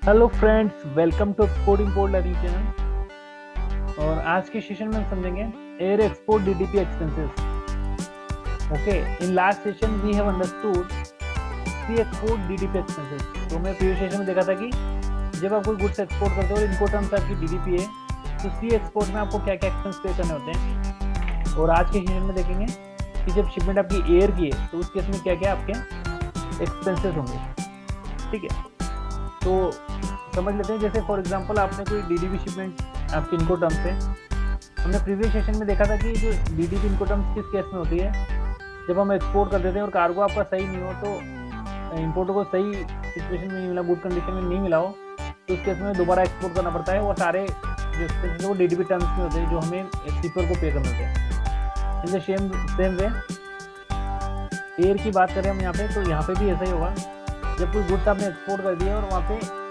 Hello friends, welcome to export import learning channel. और आज के सेशन में हम समझेंगे air export DDP expenses. Okay, in last session we have understood sea export DDP expenses. तो मैं प्रीवियस सेशन में देखा था कि जब आप कोई गुड्स एक्सपोर्ट करते हो और इनको टर्म्स आपकी डीडीपी है, तो सी एक्सपोर्ट में आपको क्या क्या एक्सपेंस पे करने होते हैं। और आज के सेशन में देखेंगे कि जब शिपमेंट आपकी एयर की है तो उस केस में क्या क्या आपके एक्सपेंसेस होंगे। ठीक है, तो समझ लेते हैं। जैसे फॉर एग्जांपल आपने कोई डीडीपी शिपमेंट आपकी इनको टर्म्स है। हमने प्रीवियस सेशन में देखा था कि जो डीडीपी इनको टर्म्स किस केस में होती है, जब हम एक्सपोर्ट कर देते हैं और कार्गो आपका सही नहीं हो, तो इंपोर्टर को सही सिचुएशन में नहीं मिला, गुड कंडीशन में नहीं मिला हो, तो उस केस में दोबारा एक्सपोर्ट करना पड़ता है। वो सारे जो एक्सपेंसेस वो डीडीपी टर्म्स में होते हैं जो हमें सीपर को पे करने होते हैं। In the same way air की बात करें हम यहाँ पे, तो यहाँ पे भी ऐसा ही होगा। जब कोई गुड्स आपने एक्सपोर्ट कर दिया और वहाँ पे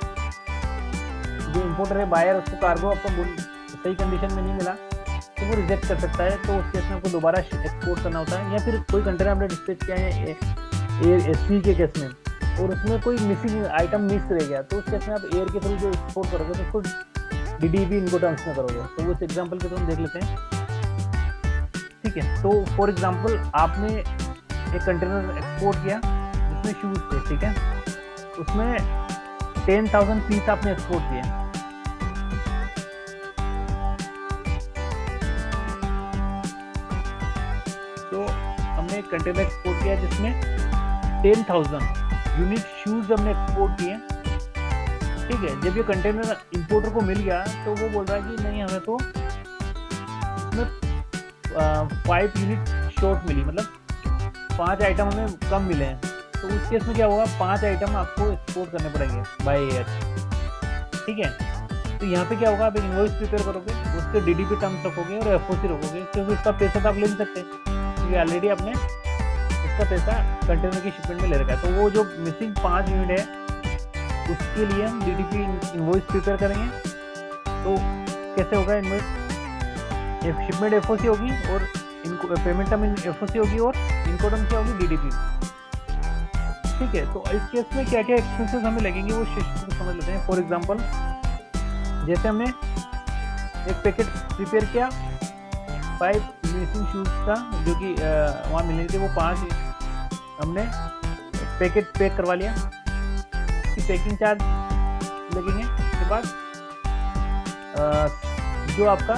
जो इम्पोर्टर है, बायर, उसको कार्गो आपको सही कंडीशन में नहीं मिला, तो वो रिजेक्ट कर सकता है। तो उस केस में आपको दोबारा एक्सपोर्ट करना होता है। या फिर कोई कंटेनर आपने डिस्पैच किया है एयर सी के केस में और उसमें कोई मिसिंग आइटम मिस रह गया, तो उस केस में आप एयर के थ्रू जो एक्सपोर्ट करोगे तो उसको डीडीपी इनको टर्म्स में करोगे। तो उस एग्जाम्पल के थ्रू हम देख लेते हैं। ठीक है, तो फॉर एग्जाम्पल आपने एक कंटेनर एक्सपोर्ट किया जिसमें शूज थे। ठीक है, उसमें 10,000 पीस आपने एक्सपोर्ट किए। तो हमने एक कंटेनर एक्सपोर्ट किया जिसमें 10,000 यूनिट शूज हमने एक्सपोर्ट किए। ठीक है, जब ये कंटेनर इंपोर्टर को मिल गया तो वो बोल रहा है कि नहीं, हमें तो उसमें 5 यूनिट शॉर्ट मिली, मतलब 5 आइटम हमें कम मिले हैं। तो उस केस में क्या होगा, 5 आइटम आपको एक्सपोर्ट करने पड़ेंगे बाय एयर। ठीक है, तो यहाँ पे क्या होगा, आप एक इनवॉइस प्रिपेयर करोगे, उसके डीडीपी टर्म्स रखोगे और एफओसी रखोगे, क्योंकि उसका पैसा तो आप ले नहीं सकते क्योंकि ऑलरेडी आपने उसका पैसा कंटेनर की शिपमेंट में ले रखा है। तो वो जो मिसिंग 5 यूनिट है उसके लिए हम डीडीपी इनवॉइस प्रिपेयर करेंगे। तो कैसे होगा, इनवॉइस शिपमेंट एफओसी होगी और इनको पेमेंट टर्म एफओसी होगी और इनको टर्म क्या होगी, डीडीपी। ठीक है, तो इस केस में क्या क्या एक्सपेंसेस हमें लगेंगे वो सिस्टम को समझ लेते हैं। फॉर एग्जांपल जैसे हमने एक पैकेट प्रिपेयर किया 5 मिसिंग शूज का, जो कि वहाँ मिलने थे, वो 5 हमने पैकेट पैक करवा लिया। उसकी पैकिंग चार्ज लगेंगे। उसके बाद जो आपका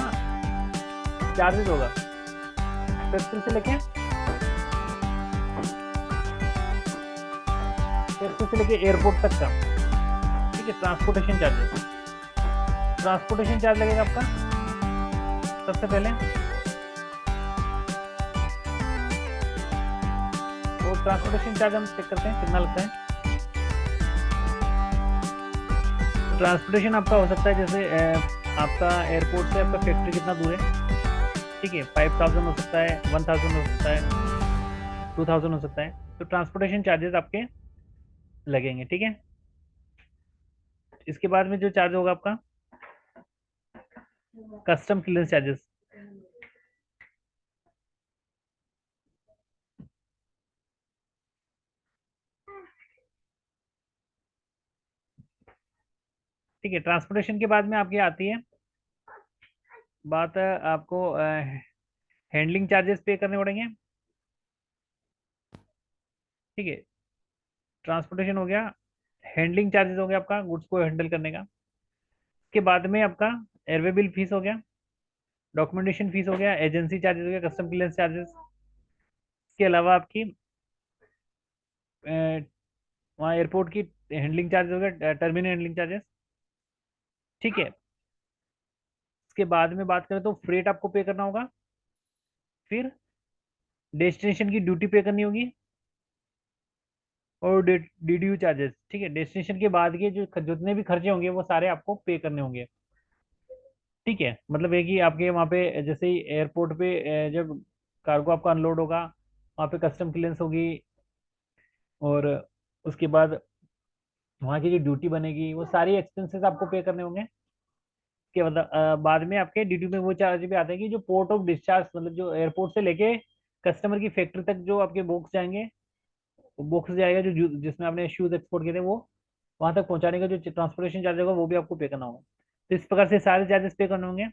चार्जेस होगा फैक्ट्री से लेके एयरपोर्ट तक का। ठीक है, ट्रांसपोर्टेशन चार्ज लगेगा आपका सबसे पहले। और ट्रांसपोर्टेशन चार्ज हम चेक करते हैं कितना लगता है। ट्रांसपोर्टेशन आपका हो सकता है जैसे आपका एयरपोर्ट से आपका फैक्ट्री कितना दूर है। ठीक है, 5,000 हो सकता है, 1,000 हो सकता है, 2,000 हो सकता है। तो ट्रांसपोर्टेशन चार्जेस आपके लगेंगे। ठीक है, इसके बाद में जो चार्ज होगा आपका कस्टम क्लियरेंस चार्जेस। ठीक है, ट्रांसपोर्टेशन के बाद में आपकी आती है बात, आपको हैंडलिंग चार्जेस पे करने पड़ेंगे। ठीक है, ट्रांसपोर्टेशन हो गया, हैंडलिंग चार्जेस हो गया आपका गुड्स को हैंडल करने का। उसके बाद में आपका एयरवे बिल फीस हो गया, डॉक्यूमेंटेशन फीस हो गया, एजेंसी चार्जेस हो गया, कस्टम क्लियरेंस चार्जेस। इसके अलावा आपकी वहाँ एयरपोर्ट की हैंडलिंग चार्जेस हो गया, टर्मिनल हैंडलिंग चार्जेस। ठीक है, इसके बाद में बात करें तो फ्रेट आपको पे करना होगा, फिर डेस्टिनेशन की ड्यूटी पे करनी होगी और डीडीयू चार्जेस। ठीक है, डेस्टिनेशन के बाद के जो जितने भी खर्चे होंगे वो सारे आपको पे करने होंगे। ठीक है, मतलब है कि आपके वहाँ पे जैसे ही एयरपोर्ट पे जब कार्गो आपका अनलोड होगा, वहाँ पे कस्टम क्लियरेंस होगी और उसके बाद वहाँ की जो ड्यूटी बनेगी वो सारी एक्सपेंसेस आपको पे करने होंगे। के मतलब बाद में आपके ड्यूटी में वो चार्ज भी आता है कि जो पोर्ट ऑफ डिस्चार्ज, मतलब जो एयरपोर्ट से लेके कस्टमर की फैक्ट्री तक जो आपके बॉक्स जाएंगे, वो बॉक्स जाएगा जो जिसमें आपने शूज एक्सपोर्ट किए थे, वो वहां तक पहुंचाने का जो ट्रांसपोर्टेशन चार्ज होगा वो भी आपको पे करना होगा। तो इस प्रकार से सारे चार्जेस पे करने होंगे।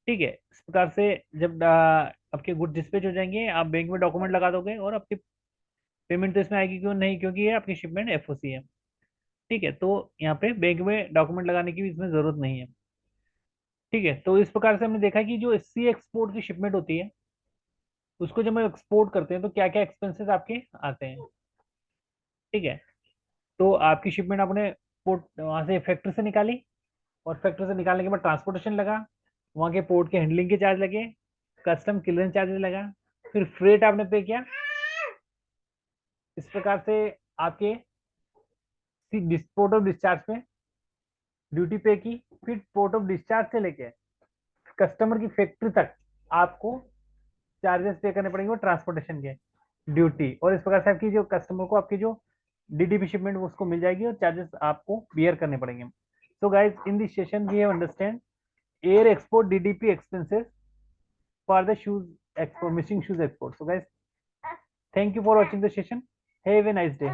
ठीक है, इस प्रकार से जब आपके गुड डिस्पैच हो जाएंगे, आप बैंक में डॉक्यूमेंट लगा दोगे और आपकी पेमेंट तो इसमें आएगी, क्यों नहीं, क्योंकि ये आपकी शिपमेंट एफओसी है। ठीक है, तो यहाँ पे बैंक में डॉक्यूमेंट लगाने की भी इसमें जरूरत नहीं है। ठीक है, तो इस प्रकार से हमने देखा कि जो सी एक्सपोर्ट की शिपमेंट होती है, उसको जब हम एक्सपोर्ट करते हैं तो क्या क्या एक्सपेंसेस आपके आते हैं। ठीक है, तो आपकी शिपमेंट आपने पोर्ट वहां से फैक्ट्री से निकाली, और फैक्ट्री से निकालने के बाद ट्रांसपोर्टेशन लगा, वहां के पोर्ट के हैंडलिंग के चार्ज लगे, कस्टम क्लियरेंस चार्जेस लगा, फिर फ्रेट आपने पे किया। इस प्रकार से आपके पोर्ट ऑफ डिस्चार्ज पे ड्यूटी पे की, फिर पोर्ट ऑफ डिस्चार्ज से लेके कस्टमर की फैक्ट्री तक आपको चार्जेस पे करने पड़ेंगे, वो ट्रांसपोर्टेशन के ड्यूटी, और इस प्रकार से आपकी जो कस्टमर को आपकी जो डीडीपी शिपमेंट उसको मिल जाएगी, और चार्जेस आपको बियर करने पड़ेंगे। So guys, in this session we have understand air export DDP expenses for the shoes export, missing shoes export. So guys, thank you for watching the session. Have a nice day.